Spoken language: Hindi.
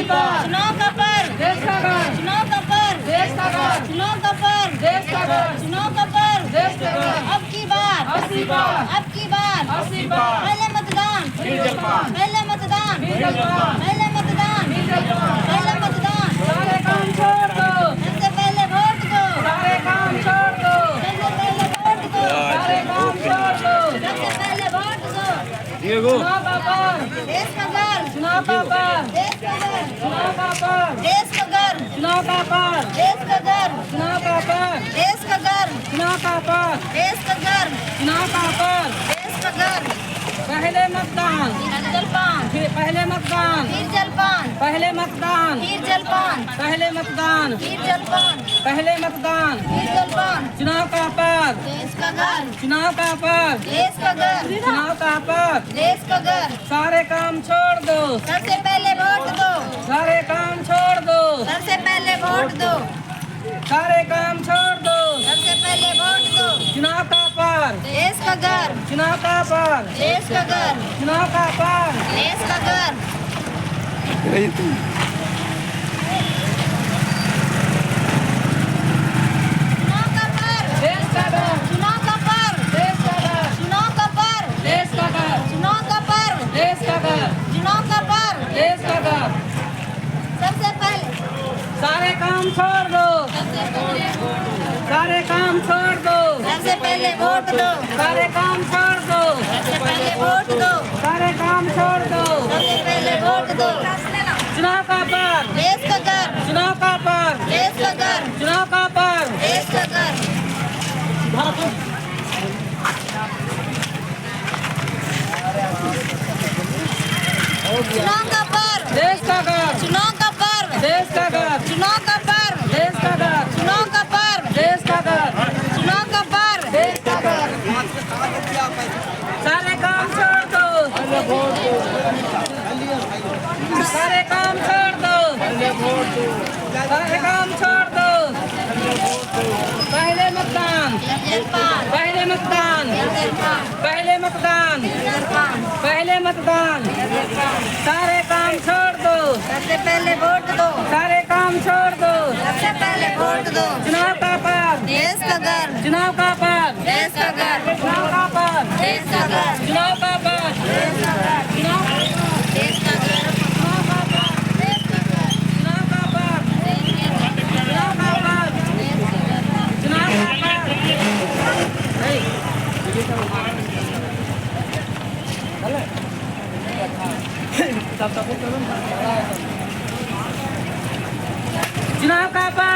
पार, चुनाव का पर, देश का घर, चुनाव का पर, देश का घर, चुनाव का पर, देश का घर, चुनाव का पर, देश का घर, अब की बार, 80 पार, अब की बार, 80 पार, पहले मतदान, फिर जलपान, पहले मतदान, फिर जलपान, पहले मतदान, फिर जलपान, पहले मतदान, सारे काम छोड़ दो, सबसे पहले वोट दो, सारे काम छोड़ दो, सबसे पहले वोट दो, सारे काम छोड़ दो, सबसे पहले वोट दो, चुनाव का पार, देश का घर, चुनाव का पार, देश का घर, चुनाव का पार, देश का घर, चुनाव का पार, देश का घर, चुनाव का पार, देश का घर, चुनाव का पार, देश का घर, चुनाव का पार, देश का घर, पहले मतदान, फिर जलपान, फिर पहले मतदान, फिर जलपान, पहले मतदान, फिर जलपान, पहले मतदान, फिर जलपान, पहले मतदान, फिर जलपान, चुनाव का पार, देश का घर, चुनाव का पार, देश का घर, चुनाव का पार, देश का घर, सारे काम छोड़ दो, सबसे पहले वोट दो, सारे काम छोड़ दो, सबसे पहले वोट दो, सारे काम छोड़ दो, सबसे पहले वोट दो, चुनाव का पार, देश का घर, चुनाव का पार, देश का घर, चुनाव का पार, देश का घर, चुनाव का पर, देश का घर, चुनाव का पर, देश का घर, चुनाव का पर, देश का घर, चुनाव का पर, देश का घर, चुनाव का पर, देश का घर, सबसे पहले, सारे काम छोड़ दो, सारे काम छोड़ दो, सबसे पहले वोट दो, सारे काम छोड़ दो, सबसे पहले वोट दो, सारे काम छोड़ दो, सबसे पहले वोट दो, चुनाव का पार, देश का घर, चुनाव का पार, देश का घर, चुनाव का पार, देश का घर, चुनाव का पर, देश का घर, चुनाव का पर, देश का घर, चुनाव का पर, देश का घर, चुनाव का पर, देश का घर, चुनाव का पर, देश का घर, सारे काम छोड़ दो, सारे काम छोड़ दो, सारे काम छोड़ दो, पहले मतदान, जलपान, पहले मतदान, जलपान, पहले मतदान, जलपान, पहले मतदान, सारे काम छोड़ दो, सबसे पहले वोट दो, सारे काम छोड़ दो, सबसे पहले वोट दो, चुनाव का पार, देश का घर, चुनाव का पार, देश का घर, चुनाव का पार, देश का घर, चुनाव का पार, देश का घर, चुनाव देश का घर, चुनाव का पार, देश का घर, चुनाव का पार, चुनाव का पार, चुनाव का पार, चुनाव का पार,